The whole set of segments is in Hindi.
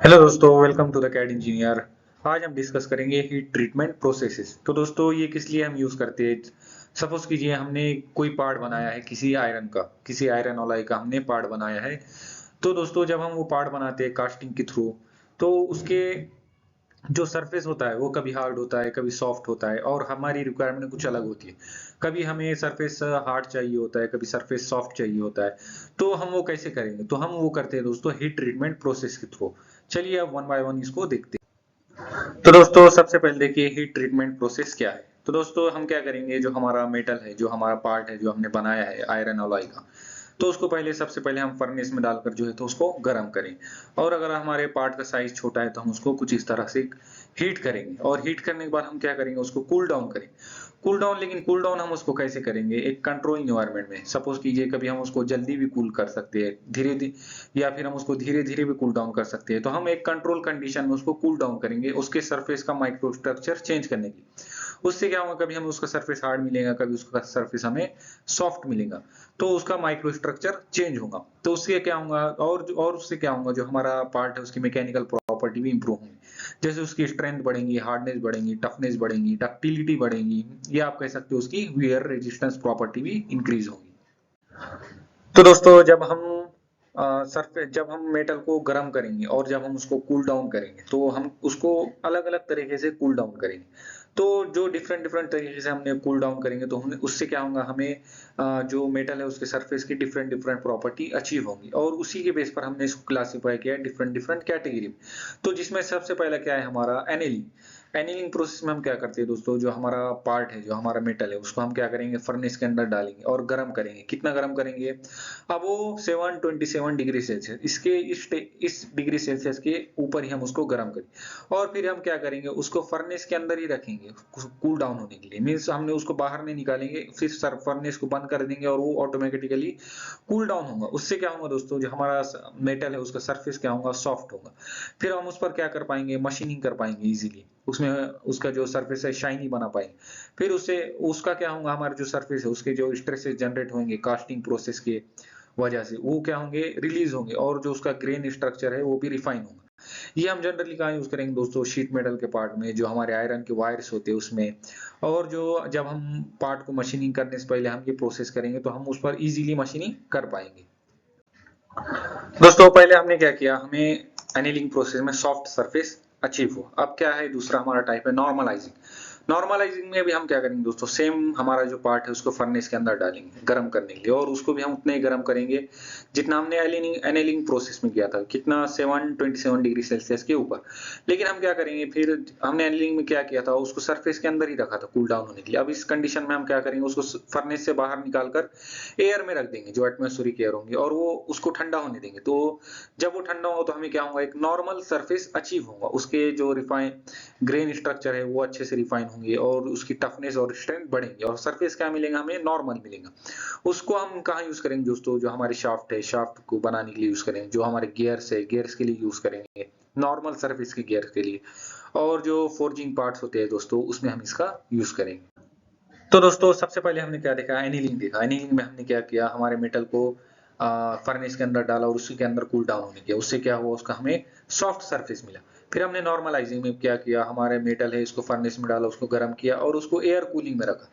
हेलो दोस्तों, welcome to the CAD engineer. आज हम डिस्कस करेंगे हीट ट्रीटमेंट प्रोसेसेस। तो दोस्तों, ये किस लिए हम यूज करते हैं। सपोज कीजिए हमने कोई पार्ट बनाया है किसी आयरन का, किसी आयरन अलॉय का हमने पार्ट बनाया है। तो दोस्तों, जब हम वो पार्ट बनाते हैं कास्टिंग के थ्रू, तो उसके जो सरफेस होता है वो कभी हार्ड होता है, कभी सॉफ्ट होता है, और हमारी रिक्वायरमेंट कुछ अलग होती है। कभी हमें सरफेस हार्ड चाहिए होता है, कभी सरफेस सॉफ्ट चाहिए होता है। तो हम वो कैसे करेंगे? तो हम वो करते हैं दोस्तों हीट ट्रीटमेंट प्रोसेस के थ्रू। चलिए अब वन बाय वन इसको देखते हैं। तो दोस्तों, सबसे पहले देखिए हीट ट्रीटमेंट प्रोसेस क्या है। तो दोस्तों, हम क्या करेंगे, जो हमारा मेटल है, जो हमारा पार्ट है, जो हमने बनाया है आयरन अलॉय का, तो उसको सबसे पहले हम फर्नेस में डालकर जो है तो उसको गर्म करें। और अगर हमारे पार्ट का साइज छोटा है तो हम उसको कुछ इस तरह से हीट करेंगे, और हीट करने के बाद हम क्या करेंगे, उसको कूल डाउन करें। कूल डाउन, लेकिन कूल डाउन हम उसको कैसे करेंगे? एक कंट्रोल इन्वायरमेंट में। सपोज कीजिए कभी हम उसको जल्दी भी कूल कर सकते हैं, धीरे धीरे, या फिर हम उसको धीरे धीरे भी कूल डाउन कर सकते हैं। तो हम एक कंट्रोल कंडीशन में उसको कूल डाउन करेंगे, उसके सरफेस का माइक्रो स्ट्रक्चर चेंज करने की। उससे क्या होगा, कभी हमें उसका सरफेस हार्ड मिलेगा, कभी उसका सरफेस हमें सॉफ्ट मिलेगा। तो उसका माइक्रो स्ट्रक्चर चेंज होगा। तो उससे क्या होगा, और उससे क्या होगा, जो हमारा पार्ट है उसकी मैकेनिकल प्रॉपर्टी भी इंप्रूव होंगी। जैसे उसकी स्ट्रेंथ बढ़ेंगी, हार्डनेस बढ़ेंगी, टफनेस बढ़ेंगी, डक्टिलिटी बढ़ेगी, या आप कह सकते हो उसकी वियर रेजिस्टेंस प्रॉपर्टी भी इंक्रीज होगी। तो दोस्तों, जब हम मेटल को गर्म करेंगे और जब हम उसको कूल डाउन करेंगे, तो हम उसको अलग अलग तरीके से कूल डाउन करेंगे। तो जो डिफरेंट डिफरेंट तरीके से हमने कूल डाउन करेंगे, तो हमें उससे क्या होगा, हमें जो मेटल है उसके सरफेस की डिफरेंट डिफरेंट प्रॉपर्टी अचीव होंगी, और उसी के बेस पर हमने इसको क्लासीफाई किया डिफरेंट डिफरेंट कैटेगरी में। तो जिसमें सबसे पहला क्या है, हमारा एनेलिंग। एनीलिंग प्रोसेस में हम क्या करते हैं दोस्तों, जो हमारा पार्ट है, जो हमारा मेटल है, उसको हम क्या करेंगे, फर्नेस के अंदर डालेंगे और गर्म करेंगे। कितना गर्म करेंगे? अब वो 727 डिग्री सेल्सियस, इस डिग्री सेल्सियस के ऊपर ही हम उसको गर्म करेंगे। और फिर हम क्या करेंगे, उसको फर्नेस के अंदर ही रखेंगे कूल डाउन होने के लिए। मीन्स हमने उसको बाहर नहीं निकालेंगे, फिर फर्नेस को बंद कर देंगे और वो ऑटोमेटिकली कूल डाउन होगा। उससे क्या होगा दोस्तों, जो हमारा मेटल है उसका सरफेस क्या होगा, सॉफ्ट होगा। फिर हम उस पर क्या कर पाएंगे, मशीनिंग कर पाएंगे इजीली। उसमें उसका जो सरफेस है शाइनी बना पाएंगे। फिर उससे उसका क्या होगा, हमारा जो सरफेस है उसके जो स्ट्रेसेस जनरेट होंगे कास्टिंग प्रोसेस के वजह से, वो क्या होंगे, रिलीज होंगे, और जो उसका ग्रेन स्ट्रक्चर है वो भी रिफाइन होगा। ये हम जनरली कहाँ यूज करेंगे दोस्तों, शीट मेटल के पार्ट में, जो हमारे आयरन के वायर्स होते हैं उसमें। और जो जब हम पार्ट को मशीनिंग करने से पहले हम ये प्रोसेस करेंगे, तो हम उस पर इजीली मशीनिंग कर पाएंगे। दोस्तों, पहले हमने क्या किया, हमें एनीलिंग प्रोसेस में सॉफ्ट सरफेस अचीव हो। अब क्या है, दूसरा हमारा टाइप है नॉर्मलाइजिंग। नॉर्मलाइजिंग में भी हम क्या करेंगे दोस्तों, सेम हमारा जो पार्ट है उसको फर्नेस के अंदर डालेंगे गर्म करने के लिए, और उसको भी हम उतने ही गर्म करेंगे जितना हमने एनीलिंग प्रोसेस में किया था। कितना? 727 डिग्री सेल्सियस के ऊपर। लेकिन हम क्या करेंगे, फिर हमने एनीलिंग में क्या किया था, उसको सरफेस के अंदर ही रखा था कूल डाउन होने के लिए। अब इस कंडीशन में हम क्या करेंगे, उसको फर्नेस से बाहर निकालकर एयर में रख देंगे, जो एटमॉस्फेरिक एयर होंगे, और वो उसको ठंडा होने देंगे। तो जब वो ठंडा होगा तो हमें क्या होगा, एक नॉर्मल सरफेस अचीव होगा। उसके जो रिफाइन ग्रेन स्ट्रक्चर है वो अच्छे से रिफाइन होंगे, और उसकी टफनेस और स्ट्रेंथ बढ़ेंगे, और सरफेस क्या मिलेगा, हमें नॉर्मल मिलेगा। उसको हम कहाँ यूज करेंगे दोस्तों, जो हमारे शाफ्ट है, शाफ्ट को बनाने के लिए यूज करेंगे। जो हमारे गियर्स है, गियर्स के लिए यूज करेंगे, नॉर्मल सरफेस के गियर्स के लिए। और जो फोर्जिंग पार्ट्स होते हैं दोस्तों, उसमें हम इसका यूज करेंगे। तो दोस्तों, सबसे पहले हमने क्या देखा, एनीलिंग देखा। एनीलिंग में हमने क्या किया, हमारे मेटल को फर्नेस के अंदर डाला और उसी के अंदर कूल डाउन होने किया। उससे क्या हुआ, उसका हमें सॉफ्ट सरफेस मिला। फिर हमने नॉर्मलाइजिंग में क्या किया, हमारे मेटल है इसको फर्नेस में डाला, उसको गर्म किया और उसको एयर कूलिंग में रखा,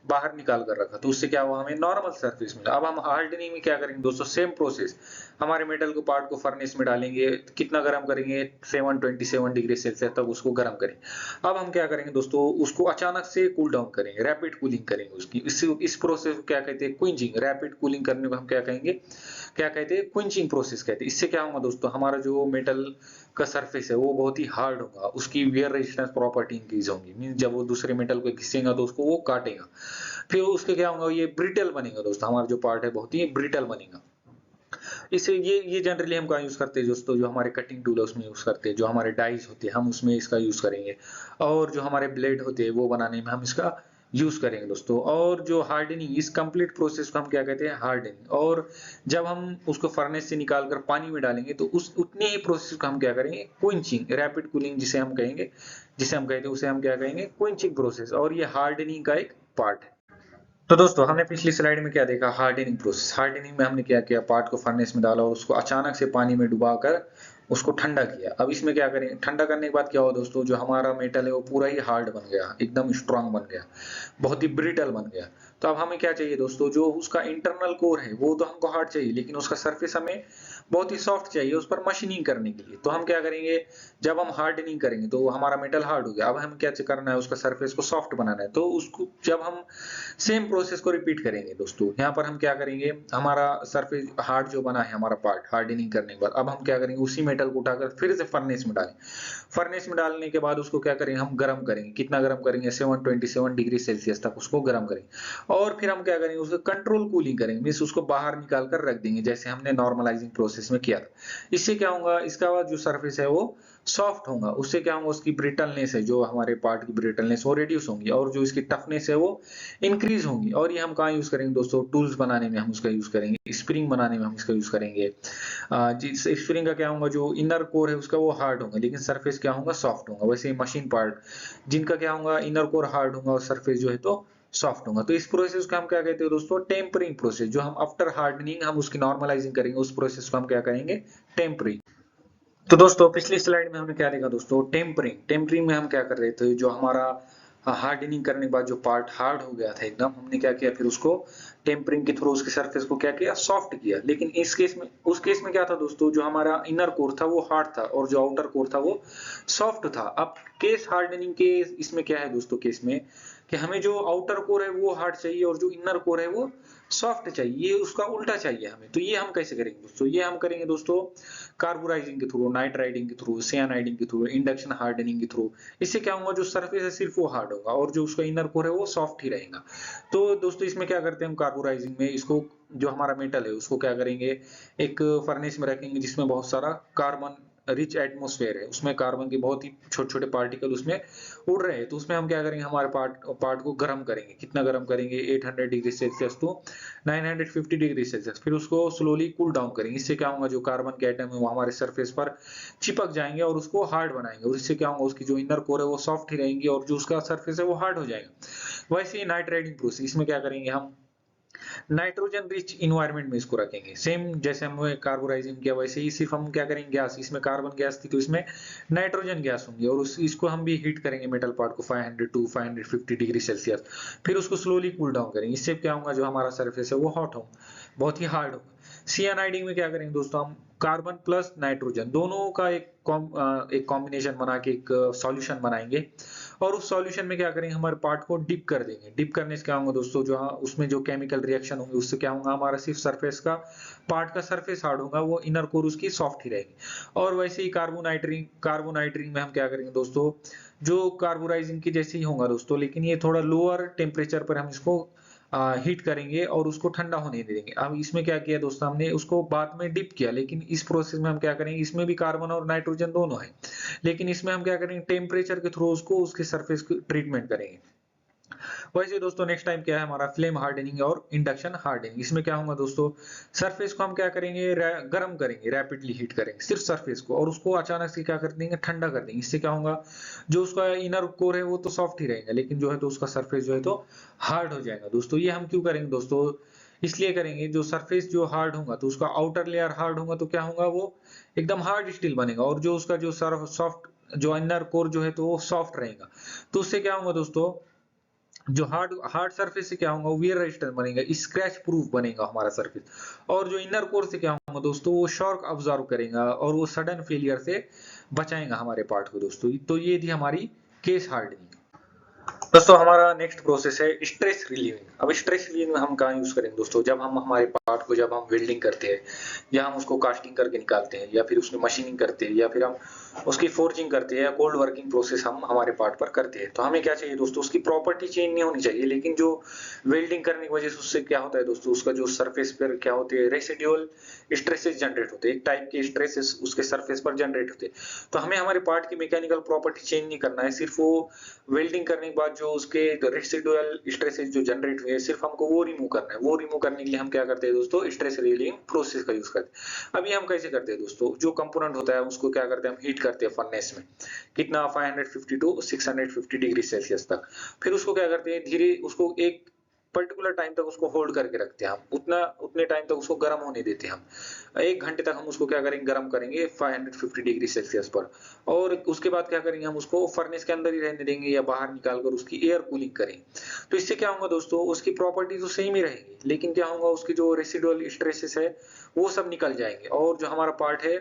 बाहर निकाल कर रखा। तो उससे क्या हुआ, हमें नॉर्मल सरफेस मिला। अब हम हार्डनिंग में क्या करेंगे दोस्तों, सेम प्रोसेस। हमारे मेटल को पार्ट को फर्नेस में डालेंगे, कितना गर्म करेंगे, 727 डिग्री सेल्सियस तक उसको गर्म करेंगे। अब हम क्या करेंगे दोस्तों, उसको अचानक से कूल डाउन करेंगे, रैपिड कूलिंग करेंगे उसकी। इस प्रोसेस को क्या कहते हैं, क्विंचिंग। रैपिड कूलिंग करने को हम क्या कहेंगे, क्या कहते हैं, क्विंचिंग प्रोसेस कहते हैं। इससे क्या होगा दोस्तों, हमारा जो मेटल का सरफेस है वो बहुत ही हार्ड होगा, उसकी वियर रेजिस्टेंस प्रॉपर्टी इंक्रीज होगी। मीन जब वो दूसरे मेटल को घिसेगा तो उसको वो काटेगा। फिर उसके क्या होगा, ये ब्रिटल बनेगा दोस्तों, हमारा जो पार्ट है बहुत ही ब्रिटल बनेगा। इसे ये जनरली हम कहाँ यूज करते हैं दोस्तों, जो हमारे कटिंग टूल है उसमें यूज करते हैं। जो हमारे डाइस होते हैं हम उसमें इसका यूज करेंगे, और जो हमारे ब्लेड होते हैं वो बनाने में हम इसका यूज करेंगे दोस्तों। और जो हार्डनिंग, इस कंप्लीट प्रोसेस को हम क्या कहते हैं, हार्डनिंग। और जब हम उसको फर्नेस से निकाल कर पानी में डालेंगे, तो उस उतने ही प्रोसेस को हम क्या करेंगे, क्विंचिंग, रैपिड कूलिंग जिसे हम कहेंगे, जिसे हम कहते हैं उसे हम क्या कहेंगे, क्विंचिंग प्रोसेस। और ये हार्डनिंग का एक पार्ट है। तो दोस्तों, हमने पिछली स्लाइड में क्या देखा, हार्डनिंग प्रोसेस। हार्डनिंग में हमने क्या किया, पार्ट को फर्नेस में डाला और उसको अचानक से पानी में डुबाकर उसको ठंडा किया। अब इसमें क्या करेंगे, ठंडा करने के बाद क्या हुआ दोस्तों, जो हमारा मेटल है वो पूरा ही हार्ड बन गया, एकदम स्ट्रांग बन गया, बहुत ही ब्रिटल बन गया। तो अब हमें क्या चाहिए दोस्तों, जो उसका इंटरनल कोर है वो तो हमको हार्ड चाहिए, लेकिन उसका सरफेस हमें बहुत ही सॉफ्ट चाहिए उस पर मशीनिंग करने के लिए। तो हम क्या करेंगे, जब हम हार्डनिंग करेंगे तो हमारा मेटल हार्ड हो गया, अब हमें क्या करना है, उसका सरफेस को सॉफ्ट बनाना है। तो उसको जब हम सेम प्रोसेस को रिपीट करेंगे दोस्तों, यहाँ पर हम क्या करेंगे, हमारा सरफेस हार्ड जो बना है हमारा पार्ट हार्डनिंग करने के बाद, अब हम क्या करेंगे, उसी मेटल को उठाकर फिर से फर्नेस में डालें। फर्नेस में डालने के बाद उसको क्या करेंगे, हम गर्म करेंगे। कितना गर्म करेंगे, 727 डिग्री सेल्सियस तक उसको गर्म करेंगे। और फिर हम क्या करेंगे, उसको कंट्रोल कूलिंग करेंगे, मीन्स उसको बाहर निकाल कर रख देंगे, जैसे हमने नॉर्मलाइजिंग प्रोसेस में किया था। इससे क्या होगा, इसका बाद जो सरफेस है वो सॉफ्ट होगा। उससे क्या होगा, उसकी ब्रिटलनेस है, जो हमारे पार्ट की ब्रिटलनेस वो रिड्यूस होगी, और जो इसकी टफनेस है वो इंक्रीज होगी। और ये हम कहाँ यूज करेंगे दोस्तों, टूल्स बनाने में हम उसका यूज करेंगे, स्प्रिंग बनाने में हम इसका यूज करेंगे। जिस स्प्रिंग का क्या होगा, जो इनर कोर है उसका वो हार्ड होगा, लेकिन सरफेस क्या होगा, सॉफ्ट होगा। वैसे मशीन पार्ट जिनका क्या होगा, इनर कोर हार्ड होगा और सरफेस जो है तो सॉफ्ट होगा। तो इस प्रोसेस को हम क्या कहते हैं दोस्तों, टेम्परिंग प्रोसेस। जो हम आफ्टर हार्डनिंग हम उसकी नॉर्मलाइजिंग करेंगे, उस प्रोसेस को हम क्या करेंगे, टेम्परिंग। तो दोस्तों पिछली स्लाइड में हमने क्या देखा दोस्तों, टेम्परिंग। टेम्परिंग में हम क्या कर रहे थे, जो हमारा हार्डनिंग करने के बाद जो पार्ट हार्ड हो गया था एकदम, हमने क्या किया, फिर उसको टेम्परिंग के थ्रू उसके सरफेस को क्या किया, सॉफ्ट किया। लेकिन इस केस में, उस केस में क्या था दोस्तों, जो हमारा इनर कोर था वो हार्ड था और जो आउटर कोर था वो सॉफ्ट था। अब केस हार्डनिंग के इसमें क्या है दोस्तों, केस में कि हमें जो आउटर कोर है वो हार्ड चाहिए और जो इनर कोर है वो सॉफ्ट चाहिए, ये उसका उल्टा चाहिए हमें। तो ये हम कैसे करेंगे दोस्तों, ये हम करेंगे दोस्तों कार्बोराइजिंग के थ्रू, नाइट्राइडिंग के थ्रू, सियानाइडिंग के थ्रू, इंडक्शन हार्डनिंग के थ्रू। इससे क्या होगा, जो सरफेस है सिर्फ वो हार्ड होगा और जो उसका इनर कोर है वो सॉफ्ट ही रहेगा। तो दोस्तों इसमें क्या करते हैं हम, कार्बोराइजिंग में इसको, जो हमारा मेटल है उसको क्या करेंगे, एक फर्नेस में रखेंगे जिसमें बहुत सारा कार्बन रिच एटमॉस्फेयर है, उसमें कार्बन के बहुत ही छोटे छोटे पार्टिकल उसमें उड़ रहे हैं। तो उसमें हम क्या करेंगे, हमारे पार्ट को गर्म करेंगे। कितना गर्म करेंगे, 800 degree Celsius to 950 degree Celsius. फिर उसको स्लोली कूल डाउन करेंगे। इससे क्या होगा, जो कार्बन के एटम है वो हमारे सरफेस पर चिपक जाएंगे और उसको हार्ड बनाएंगे, और इससे क्या होगा, उसकी जो इनर कोर है वो सॉफ्ट ही रहेंगी और जो उसका सरफेस है वो हार्ड हो जाएगा। वैसे ही नाइट्राइडिंग प्रोसेस, इसमें क्या करेंगे, हम नाइट्रोजन रिच इन्वायरमेंट में इसको रखेंगे। सेम जैसे हमने कार्बोराइजिंग किया, वैसे ही सिर्फ हम क्या करेंगे, गैस, इसमें कार्बन गैस थी तो इसमें नाइट्रोजन गैस होंगी, और इसको हम भी हीट करेंगे मेटल पार्ट को 500 टू 550 डिग्री सेल्सियस। फिर उसको स्लोली कूल डाउन करेंगे। इससे क्या होगा, जो हमारा सरफेस है वो हॉट हो, बहुत ही हार्ड होगा। सियानाइडिंग में क्या करेंगे दोस्तों, हम कार्बन प्लस नाइट्रोजन दोनों का एक कॉम्बिनेशन बना के एक सॉल्यूशन बनाएंगे, और उस सॉल्यूशन में क्या करेंगे, हमारे पार्ट को डिप कर देंगे। डिप करने से क्या होगा दोस्तों, जो उसमें जो केमिकल रिएक्शन होंगे उससे क्या होगा, हमारा सिर्फ सरफेस का पार्ट का सरफेस हार्ड होगा, वो इनर कोर उसकी सॉफ्ट ही रहेगी। और वैसे ही कार्बोनाइट्रिंग में हम क्या करेंगे दोस्तों, जो कार्बोराइजिंग की जैसे ही होगा दोस्तों, लेकिन ये थोड़ा लोअर टेम्परेचर पर हम इसको हीट करेंगे और उसको ठंडा होने देंगे। अब इसमें क्या किया दोस्तों, हमने उसको बाद में डिप किया, लेकिन इस प्रोसेस में हम क्या करेंगे, इसमें भी कार्बन और नाइट्रोजन दोनों है, लेकिन इसमें हम क्या करेंगे, टेम्परेचर के थ्रू उसको उसके सरफेस की ट्रीटमेंट करेंगे। वैसे दोस्तों नेक्स्ट टाइम क्या है हमारा, फ्लेम हार्डनिंग और इंडक्शन हार्डनिंग। इसमें क्या होगा दोस्तों, सरफेस को हम क्या करेंगे, गर्म करेंगे, रैपिडली हीट करेंगे सिर्फ सरफेस को, और उसको अचानक से क्या कर देंगे, ठंडा कर देंगे। इससे क्या होगा, जो उसका इनर कोर है वो तो सॉफ्ट ही रहेगा, लेकिन जो है तो उसका सरफेस जो है तो हार्ड हो जाएगा दोस्तों। ये हम क्यों करेंगे दोस्तों, इसलिए करेंगे, जो सरफेस जो हार्ड होगा तो उसका आउटर लेयर हार्ड होगा, तो क्या होगा, वो एकदम हार्ड स्टील बनेगा, और जो उसका जो सॉफ्ट, जो इनर कोर जो है तो वो सॉफ्ट रहेगा। तो उससे क्या होगा दोस्तों, जो हार्ड हार्ड सरफेस से क्या होगा, वियर रेजिस्टेंट बनेगा, स्क्रैच प्रूफ बनेगा हमारा सरफेस। और जो इनर कोर से क्या होगा दोस्तों, वो शॉक अब्सॉर्ब करेगा और वो सडन फेलियर से बचाएगा हमारे पार्ट को दोस्तों। तो ये थी हमारी केस हार्डनिंग। दोस्तों हमारा नेक्स्ट प्रोसेस है स्ट्रेस रिलीविंग। अब स्ट्रेस रिलीविंग हम कहाँ यूज करेंगे दोस्तों, जब हम हमारे पार्ट को, जब हम वेल्डिंग करते हैं, या हम उसको कास्टिंग करके निकालते हैं, या फिर उसमें मशीनिंग करते हैं, या फिर हम उसकी फोर्जिंग करते हैं, या कोल्ड वर्किंग प्रोसेस हम हमारे पार्ट पर करते हैं, तो हमें क्या चाहिए दोस्तों, उसकी प्रॉपर्टी चेंज नहीं होनी चाहिए, लेकिन जो वेल्डिंग करने की वजह से उससे क्या होता है दोस्तों, उसका जो सरफेस पर क्या होते हैं, रेसिडुअल स्ट्रेसेस जनरेट होते हैं, एक टाइप के स्ट्रेसेस उसके सरफेस पर जनरेट होते हैं। तो हमें हमारे पार्ट की मैकेनिकल प्रॉपर्टी चेंज नहीं करना है, सिर्फ वो वेल्डिंग करने के बाद जो उसके रेसिडुअल स्ट्रेसेस जो जनरेट हुए, सिर्फ हमको वो रिमूव करना है। वो रिमूव करने के लिए हम क्या करते हैं दोस्तों, स्ट्रेस रिलीविंग प्रोसेस का यूज करते हैं। अब ये हम कैसे करते हैं दोस्तों, जो कंपोनेंट होता है उसको क्या करते हैं, हम हीट करते हैं फर्नेस में, कितना 550 टू 650 डिग्री सेल्सियस तक। फिर उसको क्या करते हैं, धीरे उसको एक पर्टिकुलर टाइम तक उसको होल्ड करके रखते हैं हम, उतने टाइम तक उसको गर्म होने देते हैं हम। 1 घंटे तक हम उसको क्या करेंगे, गर्म करेंगे 550 डिग्री सेल्सियस पर, और उसके बाद क्या करेंगे, हम उसको फर्नेस के अंदर ही रहने देंगे या बाहर निकाल कर उसकी एयर कूलिंग करेंगे। तो इससे क्या होगा दोस्तों, उसकी प्रॉपर्टी तो सेम ही रहेगी, लेकिन क्या होगा, उसकी जो रेसिडुअल स्ट्रेसेस है वो सब निकल जाएंगे, और जो हमारा पार्ट है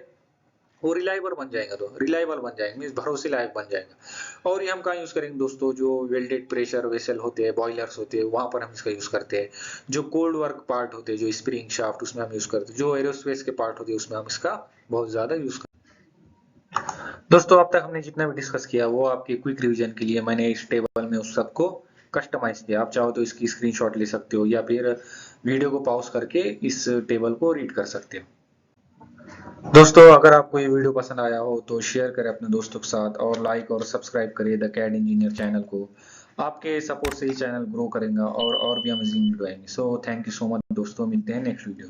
वो रिलायबल बन जाएगा, तो रिलायबल बन जाएगा मीन्स भरोसे लायक बन जाएगा। और ये हम कहाँ यूज करेंगे दोस्तों, जो वेल्डेड प्रेशर वेसल होते हैं, बॉयलर्स होते हैं, वहां पर हम इसका यूज करते हैं। जो कोल्ड वर्क पार्ट होते हैं, जो स्प्रिंग शाफ्ट, उसमें हम यूज करते हैं। जो एरोस्पेस के पार्ट होते हैं उसमें हम इसका बहुत ज्यादा यूज करते हैं। दोस्तों अब तक हमने जितना भी डिस्कस किया वो आपके क्विक रिवीजन के लिए मैंने इस टेबल में उस सबको कस्टमाइज किया। आप चाहो तो इसकी स्क्रीनशॉट ले सकते हो या फिर वीडियो को पॉज करके इस टेबल को रीड कर सकते हो। दोस्तों अगर आपको ये वीडियो पसंद आया हो तो शेयर करें अपने दोस्तों के साथ, और लाइक और सब्सक्राइब करिए द कैड इंजीनियर चैनल को। आपके सपोर्ट से ही चैनल ग्रो करेगा और भी अमेजिंग वीडियो आएंगे। So thank you so much दोस्तों, मिलते हैं नेक्स्ट वीडियो।